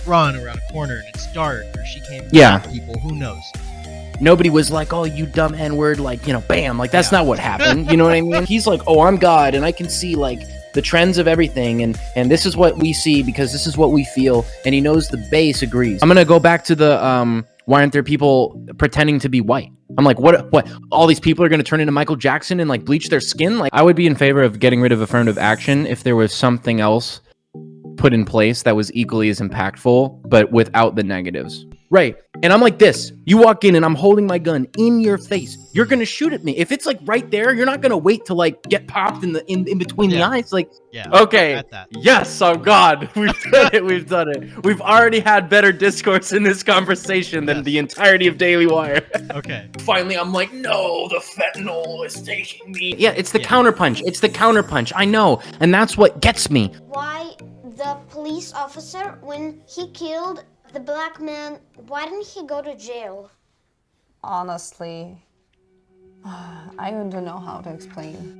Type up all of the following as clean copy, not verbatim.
run around a corner and it's dark, or she came Yeah. from people, who knows? Nobody was like, oh, you dumb N-word, like, you know, bam. Like, that's not what happened. You know what I mean? He's like, oh, I'm God, and I can see, like, the trends of everything, and this is what we see because this is what we feel, and he knows the base agrees. I'm going to go back to the, why aren't there people pretending to be white? I'm like, what? All these people are going to turn into Michael Jackson and, like, bleach their skin? Like, I would be in favor of getting rid of affirmative action if there was something else put in place that was equally as impactful, but without the negatives. Right. And I'm like this. You walk in and I'm holding my gun in your face. You're going to shoot at me. If it's like right there, you're not going to wait to like get popped in between the eyes. Like, okay. At that. Yes, oh God. We've done it. We've done it. We've already had better discourse in this conversation than the entirety of Daily Wire. Okay. Finally, I'm like, no, the fentanyl is taking me. Yeah, it's the counterpunch. It's the counterpunch. I know. And that's what gets me. Why the police officer, when he killed the black man, why didn't he go to jail? Honestly, I don't know how to explain.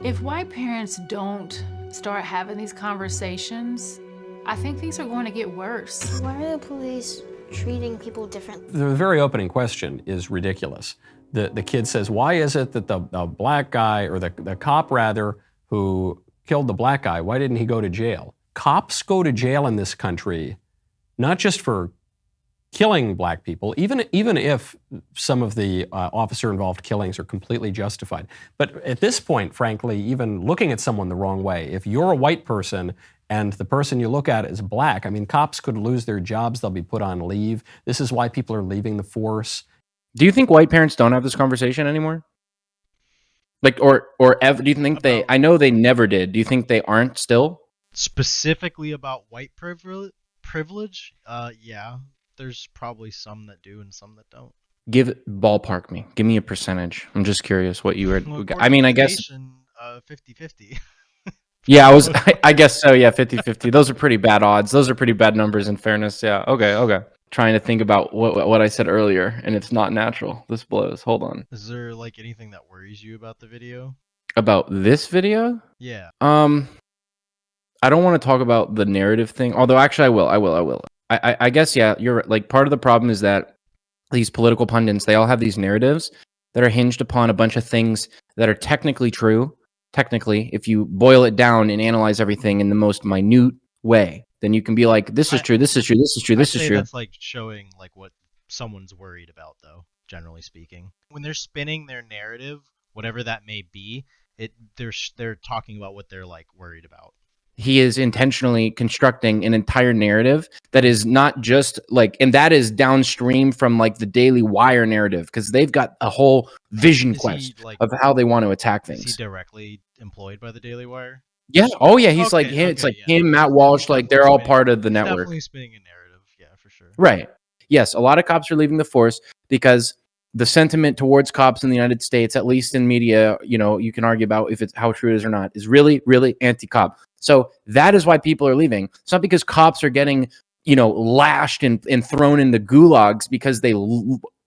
If white parents don't start having these conversations, I think things are going to get worse. Why are the police treating people differently? The very opening question is ridiculous. The kid says, why is it that the black guy, or the cop rather, who killed the black guy, why didn't he go to jail? Cops go to jail in this country, not just for killing black people, even if some of the officer-involved killings are completely justified. But at this point, frankly, even looking at someone the wrong way, if you're a white person and the person you look at is black, I mean, cops could lose their jobs, they'll be put on leave. This is why people are leaving the force. Do you think white parents don't have this conversation anymore? Like, or ever, do you think I know they never did. Do you think they aren't still? Specifically about white privilege? Yeah. There's probably some that do and some that don't. Ballpark me. Give me a percentage. I'm just curious what you were. Well, I mean, I guess 50-50. Yeah, I guess so. Yeah, 50-50. Those are pretty bad odds. Those are pretty bad numbers in fairness. Yeah. Okay. Trying to think about what I said earlier, and it's not natural. This blows. Hold on. Is there like anything that worries you about the video? About this video? Yeah. I don't want to talk about the narrative thing. Although actually I will. I guess, yeah, you're like, part of the problem is that these political pundits, they all have these narratives that are hinged upon a bunch of things that are technically true. Technically, if you boil it down and analyze everything in the most minute way, then you can be like, this is true, this is true, this is true, this is true. That's like showing like what someone's worried about, though, generally speaking. When they're spinning their narrative, whatever that may be, they're talking about what they're like worried about. He is intentionally constructing an entire narrative that is not just like, and that is downstream from like the Daily Wire narrative, because they've got a whole vision quest of how they want to attack things. Is he directly employed by the Daily Wire? Yeah. Oh yeah. He's like him. It's like him, Matt Walsh. Like they're all part of the network. Definitely spinning a narrative. Yeah, for sure. Right. Yes. A lot of cops are leaving the force because the sentiment towards cops in the United States, at least in media, you know, you can argue about if it's how true it is or not, is really, really anti-cop. So that is why people are leaving. It's not because cops are getting, you know, lashed and thrown in the gulags because they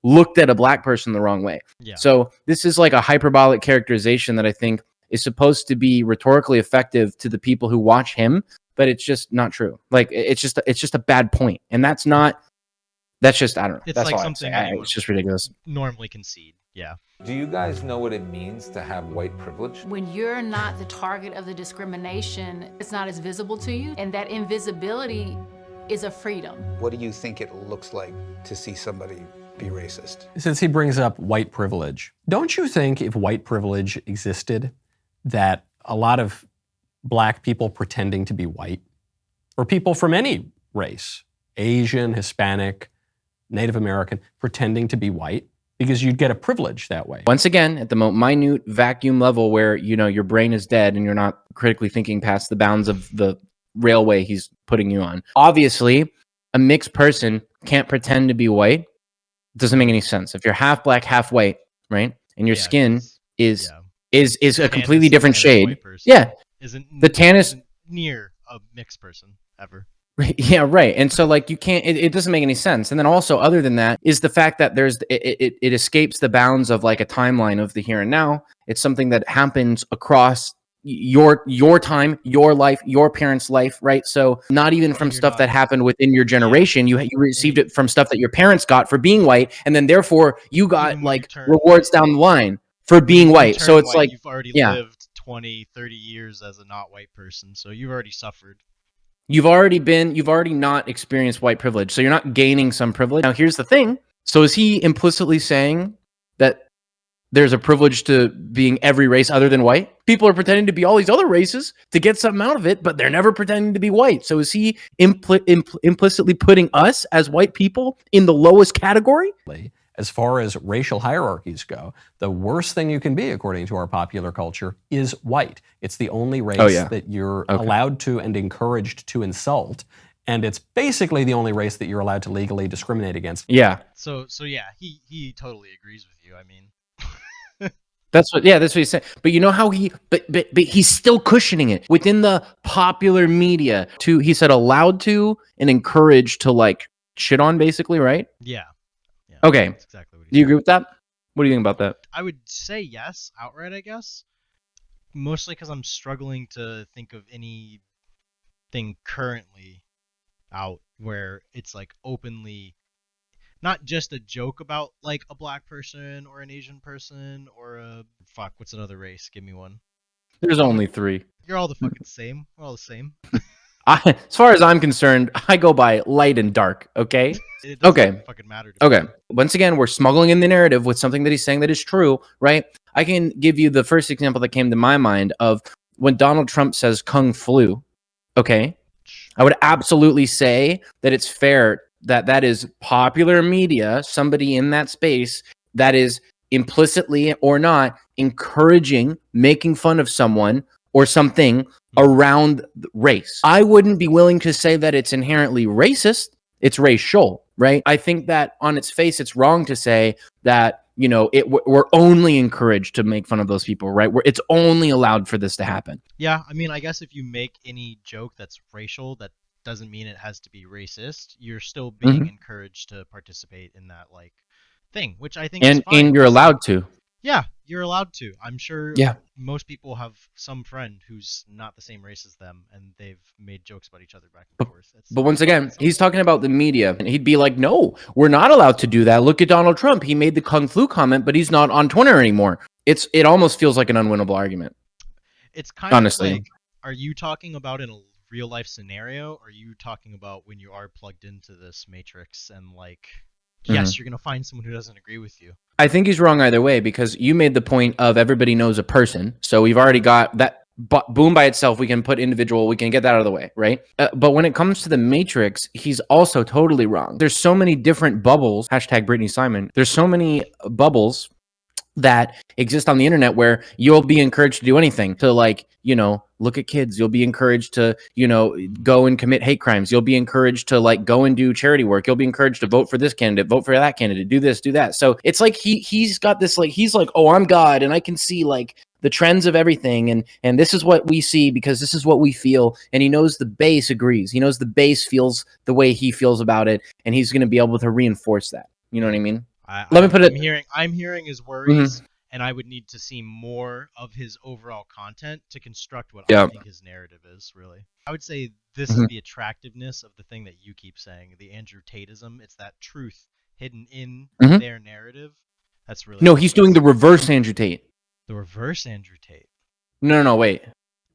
looked at a black person the wrong way. Yeah. So this is like a hyperbolic characterization that I think is supposed to be rhetorically effective to the people who watch him, but it's just not true. Like it's just a bad point, and that's just, I don't know. It's that's like all something it's just ridiculous. Normally concede. Yeah. Do you guys know what it means to have white privilege? When you're not the target of the discrimination, it's not as visible to you, and that invisibility is a freedom. What do you think it looks like to see somebody be racist? Since he brings up white privilege, don't you think if white privilege existed, that a lot of black people pretending to be white, or people from any race, Asian, Hispanic, Native American, pretending to be white, because you'd get a privilege that way. Once again, at the minute vacuum level where, you know, your brain is dead and you're not critically thinking past the bounds of the railway he's putting you on. Obviously, a mixed person can't pretend to be white. It doesn't make any sense. If you're half black, half white, right? And your skin is a completely different shade. Yeah. The tan is near a mixed person ever. Yeah, right. And so like you can't, it doesn't make any sense. And then also other than that is the fact that it escapes the bounds of like a timeline of the here and now. It's something that happens across your time, your life, your parents' life, right? So not even from stuff that happened within your generation. You received it from stuff that your parents got for being white, and then therefore you got like rewards down the line for being white. So it's like, you've already yeah. lived 20, 30 years as a not white person, so you've already suffered. You've already not experienced white privilege, so you're not gaining some privilege. Now, here's the thing. So is he implicitly saying that there's a privilege to being every race other than white? People are pretending to be all these other races to get something out of it, but they're never pretending to be white. So is he implicitly putting us as white people in the lowest category? As far as racial hierarchies go, the worst thing you can be, according to our popular culture, is white. It's the only race that you're allowed to and encouraged to insult. And it's basically the only race that you're allowed to legally discriminate against. Yeah. So yeah, he totally agrees with you. I mean, that's what he's saying. But you know how but he's still cushioning it within the popular media he said allowed to and encouraged to like shit on, basically, right? Yeah. Okay. That's exactly what do you agree with that? What do you think about that? I would say yes, outright, I guess. Mostly because I'm struggling to think of anything currently out where it's like openly not just a joke about like a black person or an Asian person or what's another race? Give me one. There's only 3. You're all the fucking same. We're all the same. As far as I'm concerned, I go by light and dark, okay? It doesn't fucking matter to me. Once again, we're smuggling in the narrative with something that he's saying that is true, right? I can give you the first example that came to my mind of when Donald Trump says Kung flu, okay? I would absolutely say that it's fair that is popular media, somebody in that space that is implicitly or not encouraging, making fun of someone or something around race. I wouldn't be willing to say that it's inherently racist. It's racial, right? I think that on its face, it's wrong to say that, we're only encouraged to make fun of those people, right? It's only allowed for this to happen. Yeah, I mean, I guess if you make any joke that's racial, that doesn't mean it has to be racist. You're still being encouraged to participate in that like thing, which I think is fine. And you're allowed to. Yeah, you're allowed to. I'm sure most people have some friend who's not the same race as them, and they've made jokes about each other back and forth. But once again, he's talking about the media, and he'd be like, no, we're not allowed to do that. Look at Donald Trump. He made the Kung Flu comment, but he's not on Twitter anymore. It almost feels like an unwinnable argument. It's kind honestly. Of like, are you talking about in a real life scenario, or are you talking about when you are plugged into this matrix and like, yes, you're going to find someone who doesn't agree with you? I think he's wrong either way, because you made the point of everybody knows a person. So we've already got that boom by itself. We can put individual, we can get that out of the way, right? But when it comes to the matrix, he's also totally wrong. There's so many different bubbles, hashtag Brittany Simon. There's so many bubbles that exist on the internet where you'll be encouraged to do anything, to like, look at kids. You'll be encouraged to, go and commit hate crimes. You'll be encouraged to like go and do charity work. You'll be encouraged to vote for this candidate, vote for that candidate, do this, do that. So it's like he's got this like, he's like, oh, I'm God and I can see like the trends of everything, and this is what we see because this is what we feel. And he knows the base agrees. He knows the base feels the way he feels about it, and he's going to be able to reinforce that. You know what I mean? Let me put it. I'm hearing his worries, and I would need to see more of his overall content to construct what I think his narrative is. Really, I would say this is the attractiveness of the thing that you keep saying, the Andrew Tateism. It's that truth hidden in their narrative. That's really no. He's doing the reverse Andrew Tate. The reverse Andrew Tate. No. Wait.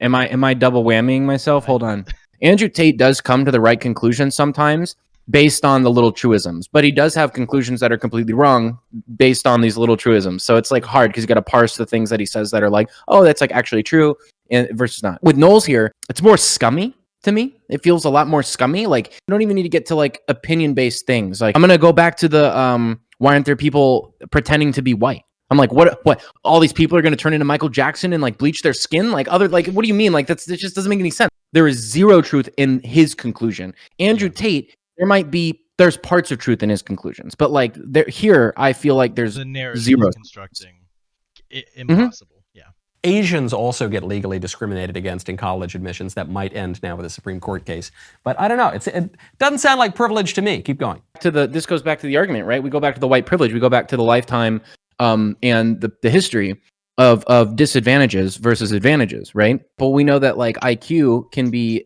Am I double whammying myself? Hold on. Andrew Tate does come to the right conclusion sometimes, based on the little truisms, but he does have conclusions that are completely wrong based on these little truisms. So it's like hard because you got to parse the things that he says that are like, oh, that's like actually true, and versus not. With Knowles here, it's more scummy to me. It feels a lot more scummy. Like you don't even need to get to like opinion-based things. Like I'm gonna go back to the why aren't there people pretending to be white? I'm like, what? All these people are going to turn into Michael Jackson and like bleach their skin? Like what do you mean? Like it just doesn't make any sense. There is zero truth in his conclusion. Andrew Tate, there's parts of truth in his conclusions, but like here, I feel like there's the narrative zero constructing impossible. Yeah. Asians also get legally discriminated against in college admissions. That might end now with a Supreme Court case. But I don't know. It doesn't sound like privilege to me. Keep going. This goes back to the argument, right? We go back to the white privilege. We go back to the lifetime and the history. of disadvantages versus advantages, right? But we know that like IQ can be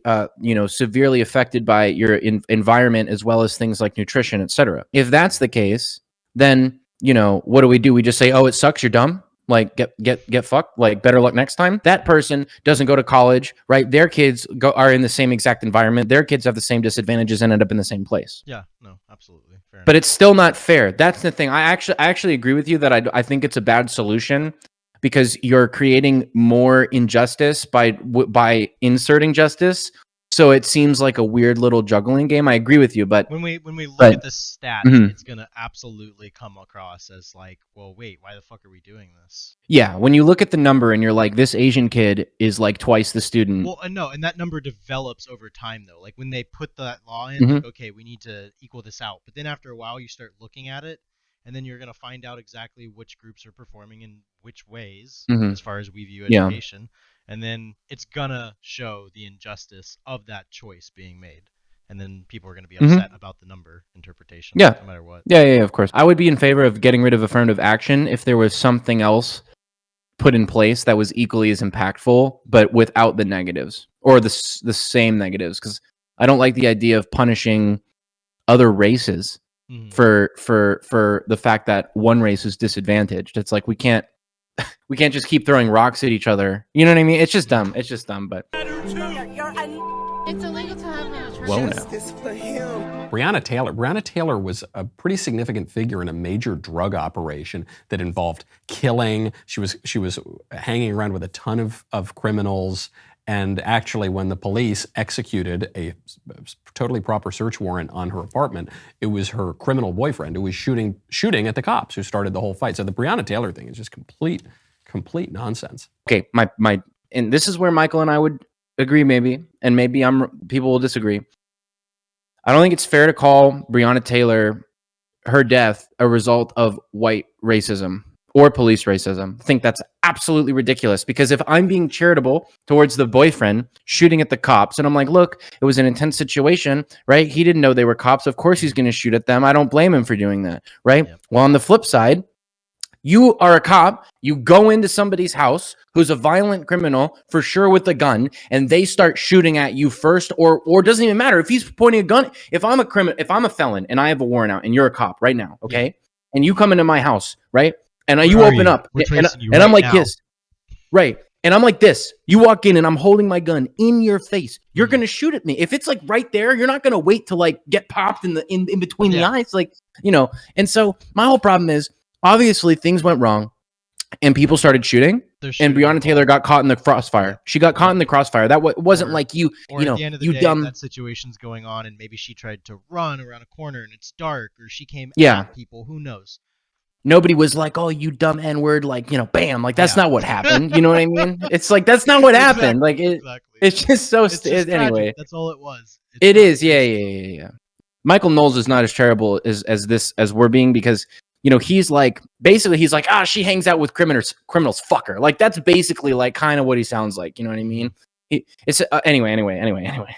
severely affected by your environment as well as things like nutrition, etc. If that's the case, then what do? We just say, oh, it sucks, you're dumb, like get fucked, like better luck next time. That person doesn't go to college, right? Their kids are in the same exact environment, their kids have the same disadvantages and end up in the same place. Yeah, no, absolutely. Fair But enough. it's still not fair. That's the thing. I actually agree with you that I think it's a bad solution, because you're creating more injustice by inserting justice. So it seems like a weird little juggling game. I agree with you, but when we look but- at the stats, Mhm. it's gonna absolutely come across as like, well, wait, why the fuck are we doing this? yeah, when you look at the number and you're like, this Asian kid is like twice the student. Well, no, and that number develops over time though. Like when they put that law in, Mhm. like, okay, we need to equal this out. But then after a while, you start looking at it, and then you're gonna find out exactly which groups are performing in which ways, Mhm. as far as we view Yeah. education, and then it's gonna show the injustice of that choice being made, and then people are gonna be Mhm. upset about the number interpretation, Yeah. no matter what. Yeah, of course. I would be in favor of getting rid of affirmative action if there was something else put in place that was equally as impactful, but without the negatives or the same negatives. Because I don't like the idea of punishing other races Mhm. for the fact that one race is disadvantaged. It's like we can't just keep throwing rocks at each other. You know what I mean? It's just dumb. It's just dumb. But It's illegal to have an attorney. whoa, no. Breonna Taylor was a pretty significant figure in a major drug operation that involved killing. She was hanging around with a ton of criminals. And actually, when the police executed a totally proper search warrant on her apartment, it was her criminal boyfriend who was shooting at the cops who started the whole fight. So the Breonna Taylor thing is just complete nonsense. Okay, my and this is where Michael and I would agree, maybe, and maybe people will disagree. I don't think it's fair to call Breonna Taylor, her death, a result of white racism or police racism. I think that's absolutely ridiculous, because if I'm being charitable towards the boyfriend shooting at the cops, and I'm like, look, it was an intense situation, right? He didn't know they were cops. Of course he's going to shoot at them. I don't blame him for doing that, right? Yep. Well, on the flip side, you are a cop, you go into somebody's house who's a violent criminal, for sure with a gun, and they start shooting at you first, or it doesn't even matter if he's pointing a gun. If I'm a felon and I have a warrant out and you're a cop right now, okay? Yeah. And you come into my house, right? And Where you are open you? up We're and tracing you I'm right like now. this. Right. And I'm like this. You walk in and I'm holding my gun in your face. You're going to shoot at me. If it's like right there, you're not going to wait to like get popped in between the eyes. Like, and so my whole problem is, obviously things went wrong and people started shooting, and Breonna Taylor got caught in the crossfire. She got caught in the crossfire. That wasn't like you, or at the end of the you day, dumb. that situation's going on, and maybe she tried to run around a corner and it's dark, or she came Yeah. at people. Who knows? Nobody was like, oh, you dumb N-word, like, bam. Like, that's Yeah. not what happened. You know what I mean? It's like, that's not what happened. Like, Exactly. it's just so, It's just anyway. tragic. That's all it was. It is, yeah. Michael Knowles is not as terrible as we're being, because he's like, basically he's like, she hangs out with criminals, fuck her. Like, that's basically like kind of what he sounds like. You know what I mean? It's anyway.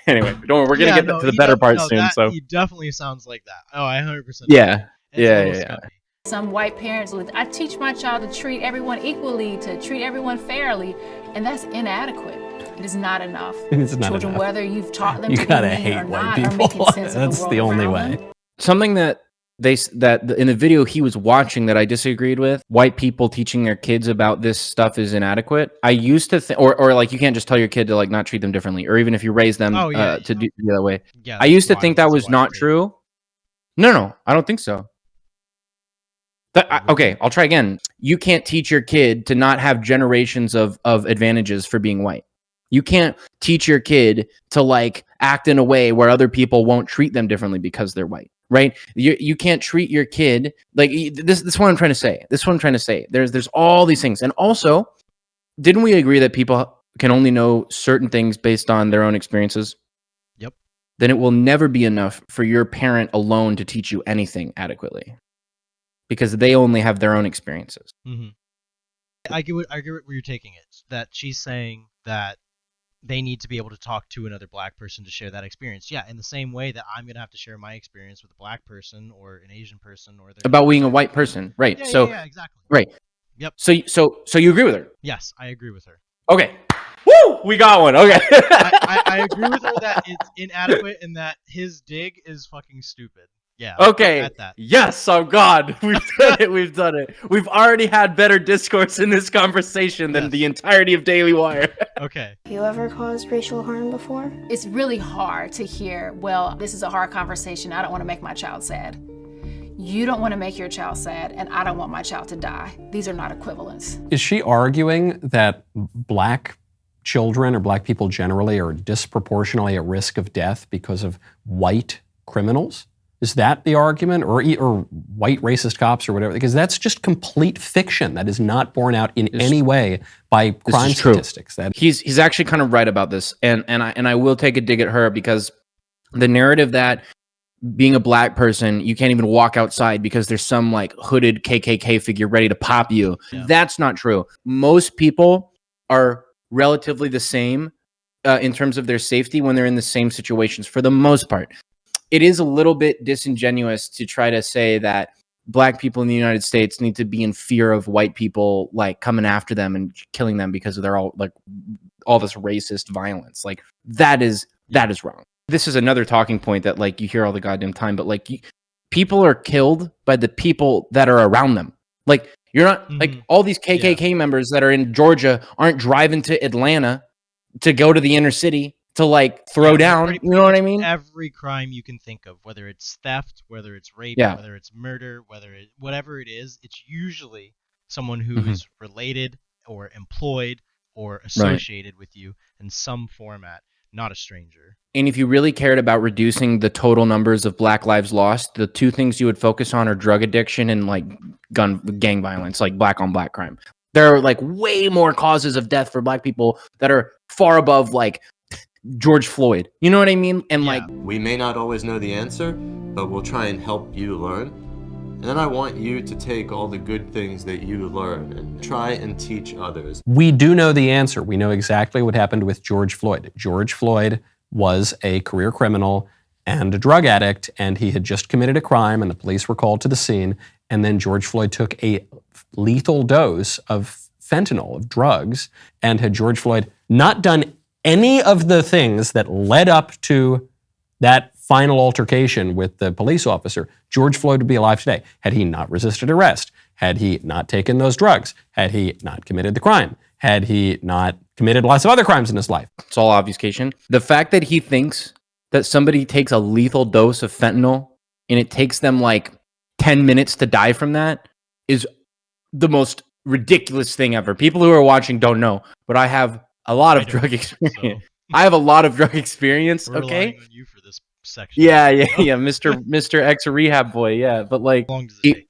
Don't worry, we're gonna get to the better part soon. So he definitely sounds like that. Oh, I 100%. Yeah. It's a little Yeah. scummy. Some white parents would, I teach my child to treat everyone equally, to treat everyone fairly, and that's inadequate. It is not enough. It's not Children, enough. whether you've taught them You to gotta be mean hate or white not, people. are making sense of That's the world the only around way. them. Something that in the video he was watching that I disagreed with, white people teaching their kids about this stuff is inadequate. I used to think, or like, you can't just tell your kid to like not treat them differently, or even if you raise them to do that way. Yeah, I used to that's think wild. that was That's not wild. true. No, I don't think so. Okay, I'll try again. You can't teach your kid to not have generations of advantages for being white. You can't teach your kid to like act in a way where other people won't treat them differently because they're white, right? You can't treat your kid like this. This is what I'm trying to say. There's all these things, and also, didn't we agree that people can only know certain things based on their own experiences? Yep. Then it will never be enough for your parent alone to teach you anything adequately, because they only have their own experiences. Mm-hmm. I get where you're taking it. That she's saying that they need to be able to talk to another black person to share that experience. Yeah, in the same way that I'm going to have to share my experience with a black person or an Asian person or About being a white person, right? Yeah, exactly. Right. Yep. So you agree with her? Yes, I agree with her. Okay. Woo! We got one. Okay. I agree with her that it's inadequate and that his dig is fucking stupid. Yeah. Okay. At that. Yes, oh God. We've done it. We've done it. We've already had better discourse in this conversation than the entirety of Daily Wire. Okay. Have you ever caused racial harm before? It's really hard to hear, well, this is a hard conversation. I don't want to make my child sad. You don't want to make your child sad, and I don't want my child to die. These are not equivalents. Is she arguing that black children or black people generally are disproportionately at risk of death because of white criminals? Is that the argument, or white racist cops or whatever? Because that's just complete fiction. That is not borne out in any way by crime statistics. That he's actually kind of right about this, and I will take a dig at her, because the narrative that being a black person, you can't even walk outside because there's some like hooded KKK figure ready to pop you. Yeah. That's not true. Most people are relatively the same in terms of their safety when they're in the same situations for the most part. It is a little bit disingenuous to try to say that black people in the United States need to be in fear of white people like coming after them and killing them because they're all like all this racist violence. Like that is wrong. This is another talking point that like you hear all the goddamn time, but like people are killed by the people that are around them. Like you're not like all these KKK members that are in Georgia aren't driving to Atlanta to go to the inner city to like throw down, you know what I mean? Every crime you can think of, whether it's theft, whether it's rape, whether it's murder, whatever it is, it's usually someone who is related or employed or associated with you in some format, not a stranger. And if you really cared about reducing the total numbers of black lives lost, the two things you would focus on are drug addiction and like gang violence, like black on black crime. There are like way more causes of death for black people that are far above like George Floyd. You know what I mean? And like we may not always know the answer, but we'll try and help you learn. And then I want you to take all the good things that you learn and try and teach others. We do know the answer. We know exactly what happened with George Floyd. George Floyd was a career criminal and a drug addict, and he had just committed a crime, and the police were called to the scene. And then George Floyd took a lethal dose of fentanyl, of drugs, and had George Floyd not done any of the things that led up to that final altercation with the police officer, George Floyd would be alive today. Had he not resisted arrest, had he not taken those drugs, had he not committed the crime, had he not committed lots of other crimes in his life. It's all obfuscation. The fact that he thinks that somebody takes a lethal dose of fentanyl and it takes them like 10 minutes to die from that is the most ridiculous thing ever. People who are watching don't know, but I have a lot of drug experience. So. I have a lot of drug experience. We're okay. On you for this section. Yeah, Mr. Ex rehab boy. Yeah, but like, how long does it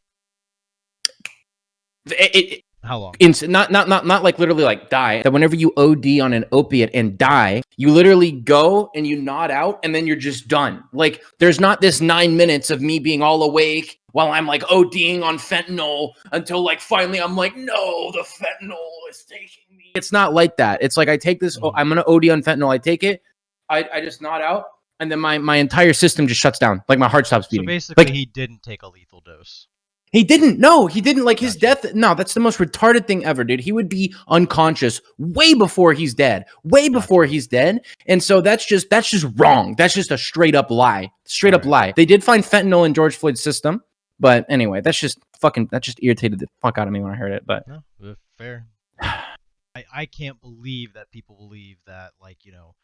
take? How long? Not like literally like die. That whenever you OD on an opiate and die, you literally go and you nod out and then you're just done. Like there's not this 9 minutes of me being all awake while I'm like ODing on fentanyl until like finally I'm like, no, the fentanyl is taking me. It's not like that. It's like I take this, I'm going to OD on fentanyl. I take it, I just nod out, and then my entire system just shuts down. Like my heart stops beating. So basically like, he didn't take a lethal dose. He didn't. No, he didn't. Like his death. No, that's the most retarded thing ever, dude. He would be unconscious way before he's dead. Way before he's dead. And so that's just wrong. That's just a straight up lie. Straight up lie. They did find fentanyl in George Floyd's system, but anyway, that just irritated the fuck out of me when I heard it. But no, fair. I can't believe that people believe that, like, you know,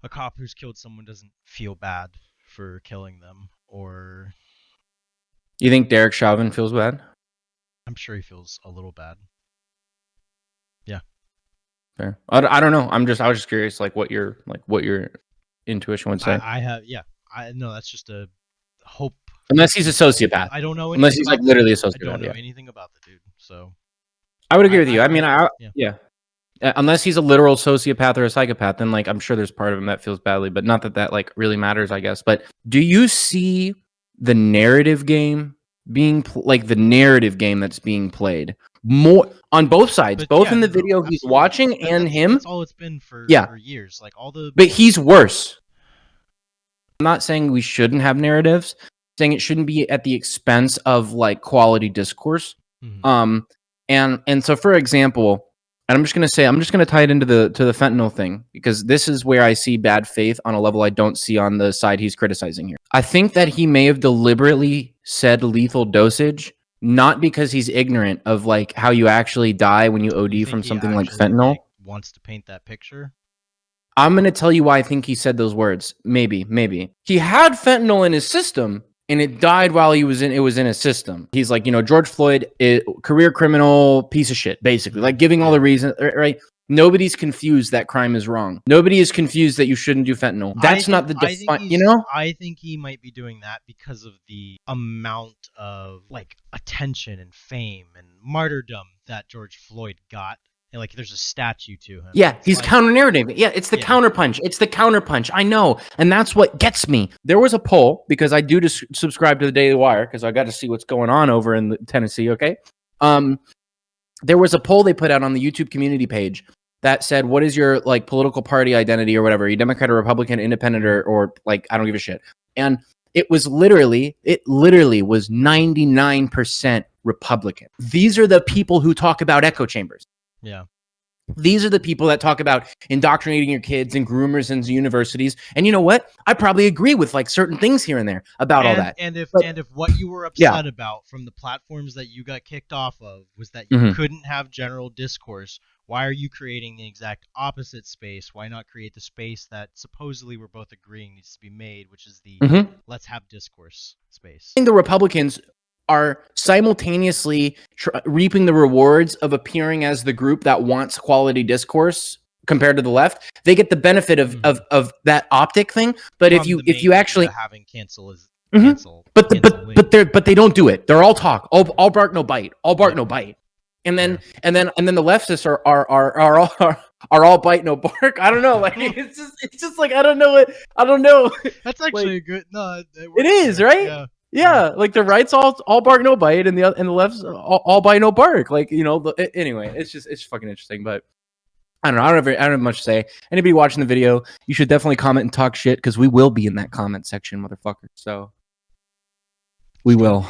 a cop who's killed someone doesn't feel bad for killing them, or... You think Derek Chauvin feels bad? I'm sure he feels a little bad. Yeah. Fair. I don't know. I was just curious, like what your intuition would say. I know that's just a hope. Unless he's a sociopath. I don't know. Unless he's like literally a sociopath. I don't know anything about the dude. So. I would agree with you. I mean, unless he's a literal sociopath or a psychopath, then like I'm sure there's part of him that feels badly, but not that like really matters, I guess. But do you see the narrative game being the narrative game that's being played more on both sides, both in the video he's watching and him? That's all it's been for years. Like all the. But he's worse. I'm not saying we shouldn't have narratives. I'm saying it shouldn't be at the expense of like quality discourse. Mm-hmm. And so, for example, and I'm just gonna tie it into the fentanyl thing, because this is where I see bad faith on a level I don't see on the side he's criticizing here. I think that he may have deliberately said lethal dosage, not because he's ignorant of like how you actually die when you OD You from think he something like actually, fentanyl. wants to paint that picture? I'm going to tell you why I think he said those words. Maybe. He had fentanyl in his system, and it died while it was in his system. He's like, George Floyd, career criminal, piece of shit, basically. Like giving all the reasons, right? Nobody's confused that crime is wrong. Nobody is confused that you shouldn't do fentanyl. That's not the I think he might be doing that because of the amount of like attention and fame and martyrdom that George Floyd got. And like there's a statue to him. Yeah, It's he's like, counter-narrative. Yeah, it's the counterpunch. It's the counterpunch. I know. And that's what gets me. There was a poll, because I do subscribe to the Daily Wire, because I got to see what's going on over in Tennessee, okay? There was a poll they put out on the YouTube community page that said, what is your like political party identity or whatever? Are you Democrat or Republican, independent, or like, I don't give a shit. And it literally was 99% Republican. These are the people who talk about echo chambers. Yeah. These are the people that talk about indoctrinating your kids and groomers and universities. And you know what? I probably agree with like certain things here and there about all that. And if what you were upset about from the platforms that you got kicked off of was that you couldn't have general discourse, why are you creating the exact opposite space? Why not create the space that supposedly we're both agreeing needs to be made, which is the let's have discourse space? I think the Republicans are simultaneously reaping the rewards of appearing as the group that wants quality discourse compared to the left. They get the benefit of that optic thing. But if you actually having cancel is cancel, but they don't do it. They're all talk, all bark no bite, all bark no bite. And then the leftists are all bite no bark. I don't know. Like it's just like I don't know. That's actually a good. No, it is right. Yeah. Yeah, like the right's all bark no bite, and the left's all bite no bark. Like anyway, it's fucking interesting. But I don't know. I don't have much to say. Anybody watching the video, you should definitely comment and talk shit, because we will be in that comment section, motherfucker. So we will.